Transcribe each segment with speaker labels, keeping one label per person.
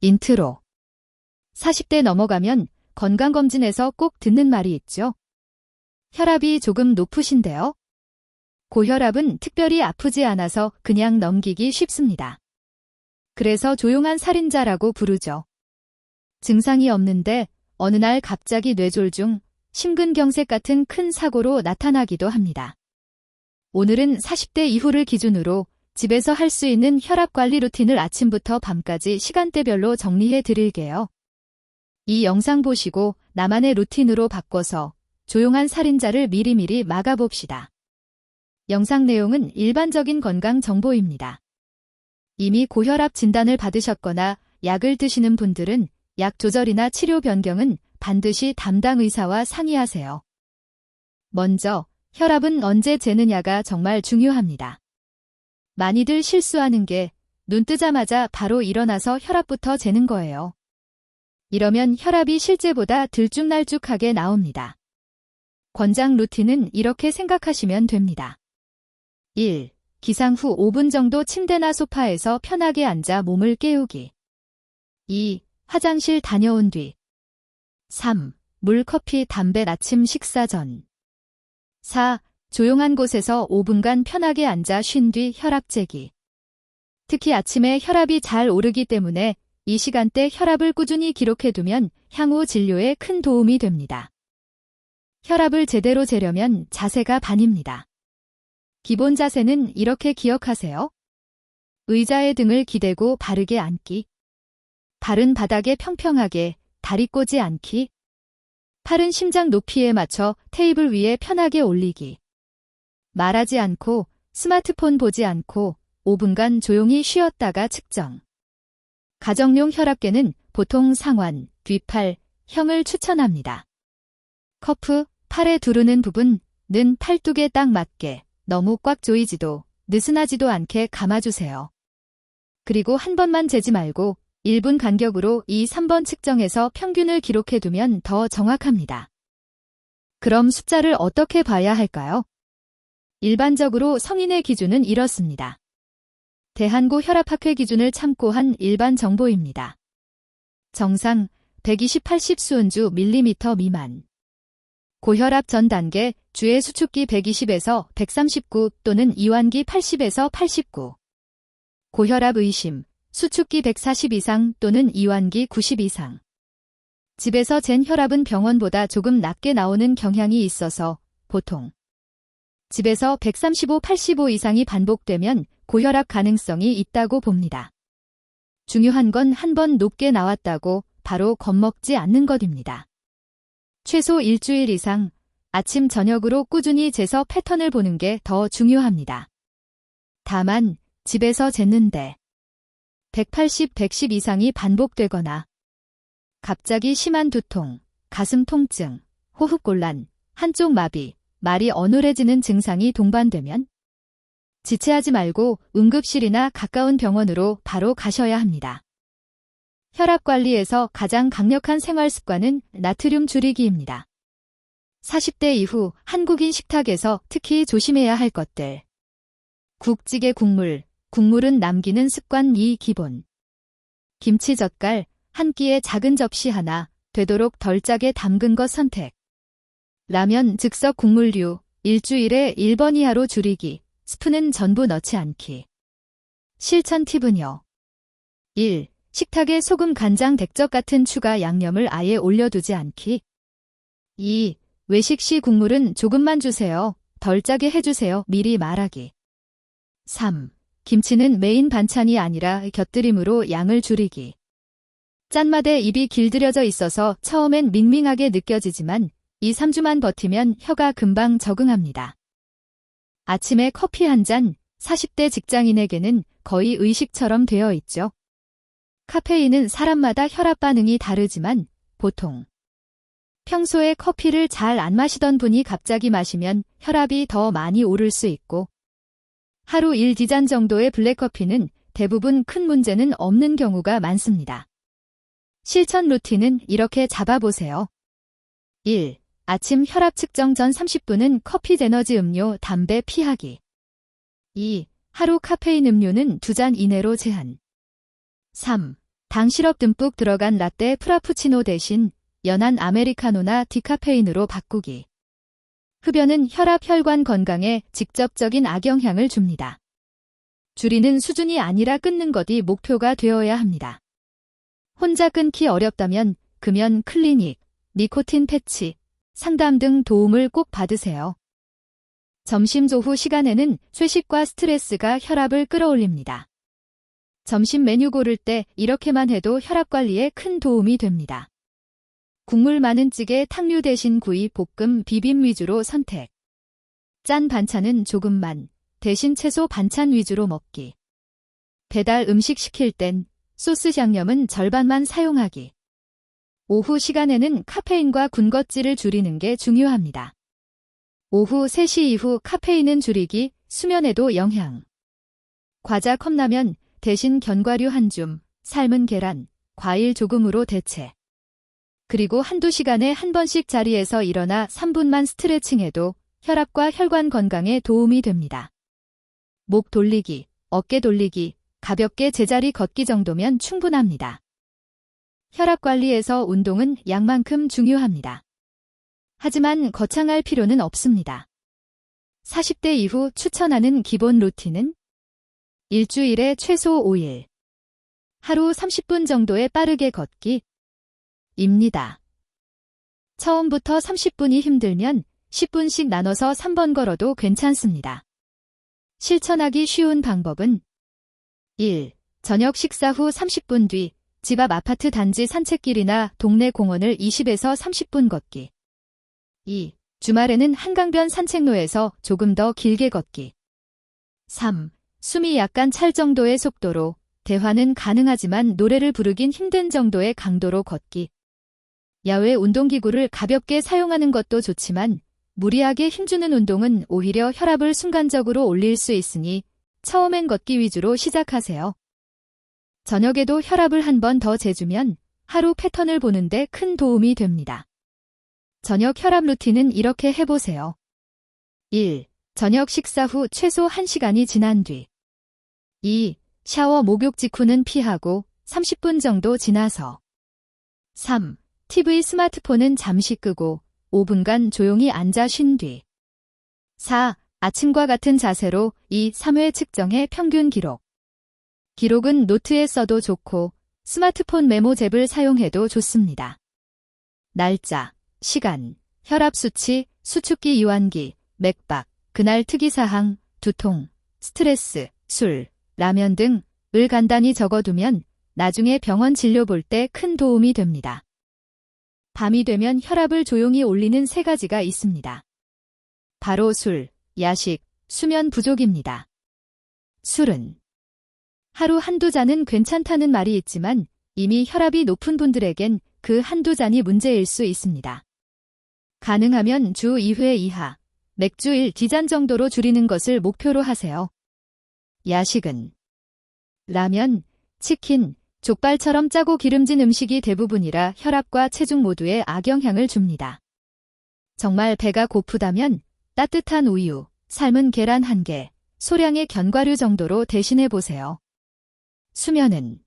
Speaker 1: 인트로. 40대 넘어가면 건강검진에서 꼭 듣는 말이 있죠. 혈압이 조금 높으신데요? 고혈압은 특별히 아프지 않아서 그냥 넘기기 쉽습니다. 그래서 조용한 살인자라고 부르죠. 증상이 없는데 어느 날 갑자기 뇌졸중, 심근경색 같은 큰 사고로 나타나기도 합니다. 오늘은 40대 이후를 기준으로 집에서 할 수 있는 혈압관리 루틴을 아침부터 밤까지 시간대별로 정리해 드릴게요. 이 영상 보시고 나만의 루틴으로 바꿔서 조용한 살인자를 미리미리 막아봅시다. 영상 내용은 일반적인 건강 정보입니다. 이미 고혈압 진단을 받으셨거나 약을 드시는 분들은 약 조절이나 치료 변경은 반드시 담당 의사와 상의하세요. 먼저 혈압은 언제 재느냐가 정말 중요합니다. 많이들 실수하는 게 눈 뜨자마자 바로 일어나서 혈압부터 재는 거예요. 이러면 혈압이 실제보다 들쭉날쭉하게 나옵니다. 권장 루틴은 이렇게 생각하시면 됩니다. 1. 기상 후 5분 정도 침대나 소파에서 편하게 앉아 몸을 깨우기. 2. 화장실 다녀온 뒤. 3. 물, 커피, 담배 아침 식사 전. 4. 조용한 곳에서 5분간 편하게 앉아 쉰 뒤 혈압 재기. 특히 아침에 혈압이 잘 오르기 때문에 이 시간대 혈압을 꾸준히 기록해두면 향후 진료에 큰 도움이 됩니다. 혈압을 제대로 재려면 자세가 반입니다. 기본 자세는 이렇게 기억하세요. 의자에 등을 기대고 바르게 앉기. 발은 바닥에 평평하게, 다리 꼬지 않기. 팔은 심장 높이에 맞춰 테이블 위에 편하게 올리기. 말하지 않고 스마트폰 보지 않고 5분간 조용히 쉬었다가 측정. 가정용 혈압계는 보통 상완, 뒷팔, 형을 추천합니다. 커프, 팔에 두르는 부분은 팔뚝에 딱 맞게 너무 꽉 조이지도 느슨하지도 않게 감아주세요. 그리고 한 번만 재지 말고 1분 간격으로 2, 3번 측정해서 평균을 기록해두면 더 정확합니다. 그럼 숫자를 어떻게 봐야 할까요? 일반적으로 성인의 기준은 이렇습니다. 대한고 혈압학회 기준을 참고한 일반 정보입니다. 정상 120/80 수은주 밀리미터 미만. 고혈압 전 단계 주의 수축기 120에서 139 또는 이완기 80에서 89. 고혈압 의심 수축기 140 이상 또는 이완기 90 이상. 집에서 잰 혈압은 병원보다 조금 낮게 나오는 경향이 있어서 보통 집에서 135/85 이상이 반복되면 고혈압 가능성이 있다고 봅니다. 중요한 건 한 번 높게 나왔다고 바로 겁먹지 않는 것입니다. 최소 일주일 이상 아침 저녁으로 꾸준히 재서 패턴을 보는 게 더 중요합니다. 다만 집에서 쟀는데 180, 110 이상이 반복되거나 갑자기 심한 두통, 가슴 통증, 호흡곤란, 한쪽 마비, 말이 어눌해지는 증상이 동반되면 지체하지 말고 응급실이나 가까운 병원으로 바로 가셔야 합니다. 혈압 관리에서 가장 강력한 생활 습관은 나트륨 줄이기입니다. 40대 이후 한국인 식탁에서 특히 조심해야 할 것들. 국찌개 국물은 남기는 습관 2 기본. 김치 젓갈, 한 끼에 작은 접시 하나, 되도록 덜 짜게 담근 것 선택. 라면 즉석 국물류, 일주일에 1번 이하로 줄이기, 스프는 전부 넣지 않기. 실천 팁은요. 1. 식탁에 소금, 간장, 백적 같은 추가 양념을 아예 올려두지 않기. 2. 외식 시 국물은 조금만 주세요. 덜 짜게 해주세요. 미리 말하기. 3. 김치는 메인 반찬이 아니라 곁들임으로 양을 줄이기. 짠맛에 입이 길들여져 있어서 처음엔 밍밍하게 느껴지지만 2, 3주만 버티면 혀가 금방 적응합니다. 아침에 커피 한 잔, 40대 직장인에게는 거의 의식처럼 되어 있죠. 카페인은 사람마다 혈압 반응이 다르지만 보통 평소에 커피를 잘 안 마시던 분이 갑자기 마시면 혈압이 더 많이 오를 수 있고 하루 1디잔 정도의 블랙커피는 대부분 큰 문제는 없는 경우가 많습니다. 실천 루틴은 이렇게 잡아보세요. 1. 아침 혈압 측정 전 30분은 커피, 에너지 음료, 담배 피하기. 2. 하루 카페인 음료는 2잔 이내로 제한. 3. 당 시럽 듬뿍 들어간 라떼 프라푸치노 대신 연한 아메리카노나 디카페인으로 바꾸기. 흡연은 혈압 혈관 건강에 직접적인 악영향을 줍니다. 줄이는 수준이 아니라 끊는 것이 목표가 되어야 합니다. 혼자 끊기 어렵다면 금연 클리닉, 니코틴 패치, 상담 등 도움을 꼭 받으세요. 점심 조후 시간에는 쇠식과 스트레스가 혈압을 끌어올립니다. 점심 메뉴 고를 때 이렇게만 해도 혈압 관리에 큰 도움이 됩니다. 국물 많은 찌개, 탕류 대신 구이, 볶음, 비빔 위주로 선택. 짠 반찬은 조금만, 대신 채소 반찬 위주로 먹기. 배달 음식 시킬 땐 소스 양념은 절반만 사용하기. 오후 시간에는 카페인과 군것질을 줄이는 게 중요합니다. 오후 3시 이후 카페인은 줄이기, 수면에도 영향. 과자 컵라면 대신 견과류 한 줌, 삶은 계란, 과일 조금으로 대체. 그리고 한두 시간에 한 번씩 자리에서 일어나 3분만 스트레칭해도 혈압과 혈관 건강에 도움이 됩니다. 목 돌리기, 어깨 돌리기, 가볍게 제자리 걷기 정도면 충분합니다. 혈압 관리에서 운동은 약만큼 중요합니다. 하지만 거창할 필요는 없습니다. 40대 이후 추천하는 기본 루틴은 일주일에 최소 5일, 하루 30분 정도의 빠르게 걷기 입니다. 처음부터 30분이 힘들면 10분씩 나눠서 3번 걸어도 괜찮습니다. 실천하기 쉬운 방법은 1. 저녁 식사 후 30분 뒤 집 앞 아파트 단지 산책길이나 동네 공원을 20에서 30분 걷기. 2. 주말에는 한강변 산책로에서 조금 더 길게 걷기. 3. 숨이 약간 찰 정도의 속도로, 대화는 가능하지만 노래를 부르긴 힘든 정도의 강도로 걷기. 야외 운동기구를 가볍게 사용하는 것도 좋지만 무리하게 힘주는 운동은 오히려 혈압을 순간적으로 올릴 수 있으니 처음엔 걷기 위주로 시작하세요. 저녁에도 혈압을 한 번 더 재주면 하루 패턴을 보는데 큰 도움이 됩니다. 저녁 혈압 루틴은 이렇게 해보세요. 1. 저녁 식사 후 최소 1시간이 지난 뒤. 2. 샤워 목욕 직후는 피하고 30분 정도 지나서. 3. TV 스마트폰은 잠시 끄고 5분간 조용히 앉아 쉰 뒤. 4. 아침과 같은 자세로 2, 3회 측정해 평균 기록. 기록은 노트에 써도 좋고 스마트폰 메모 앱을 사용해도 좋습니다. 날짜, 시간, 혈압 수치, 수축기 유한기, 맥박, 그날 특이사항, 두통, 스트레스, 술, 라면 등을 간단히 적어두면 나중에 병원 진료 볼 때 큰 도움이 됩니다. 밤이 되면 혈압을 조용히 올리는 3가지가 있습니다. 바로 술, 야식, 수면 부족입니다. 술은 하루 한두 잔은 괜찮다는 말이 있지만 이미 혈압이 높은 분들에겐 그 한두 잔이 문제일 수 있습니다. 가능하면 주 2회 이하, 맥주 1-2잔 정도로 줄이는 것을 목표로 하세요. 야식은 라면, 치킨, 족발처럼 짜고 기름진 음식이 대부분이라 혈압과 체중 모두에 악영향을 줍니다. 정말 배가 고프다면 따뜻한 우유, 삶은 계란 1개, 소량의 견과류 정도로 대신해보세요. 수면은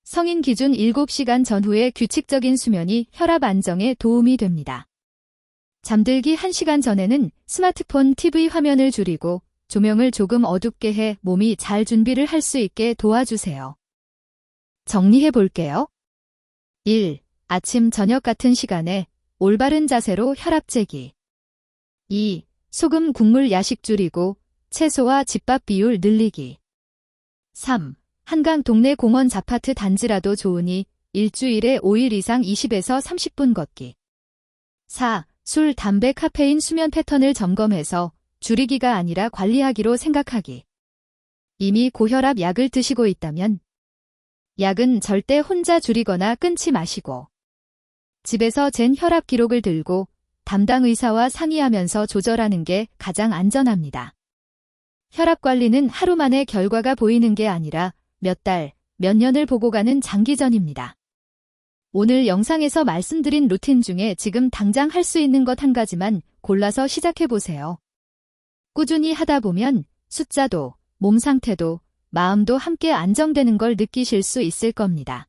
Speaker 1: 성인 기준 7시간 전후의 규칙적인 수면이 혈압 안정에 도움이 됩니다. 잠들기 1시간 전에는 스마트폰 TV 화면을 줄이고 조명을 조금 어둡게 해 몸이 잘 준비를 할 수 있게 도와주세요. 정리해 볼게요. 1. 아침 저녁 같은 시간에 올바른 자세로 혈압 재기. 2. 소금 국물 야식 줄이고 채소와 집밥 비율 늘리기. 3. 한강 동네 공원 아파트 단지라도 좋으니 일주일에 5일 이상 20에서 30분 걷기. 4. 술, 담배, 카페인 수면 패턴을 점검해서 줄이기가 아니라 관리하기로 생각하기. 이미 고혈압 약을 드시고 있다면 약은 절대 혼자 줄이거나 끊지 마시고 집에서 잰 혈압 기록을 들고 담당 의사와 상의하면서 조절하는 게 가장 안전합니다. 혈압 관리는 하루 만에 결과가 보이는 게 아니라 몇 달, 몇 년을 보고 가는 장기전입니다. 오늘 영상에서 말씀드린 루틴 중에 지금 당장 할 수 있는 것 한 가지만 골라서 시작해보세요. 꾸준히 하다 보면 숫자도, 몸 상태도, 마음도 함께 안정되는 걸 느끼실 수 있을 겁니다.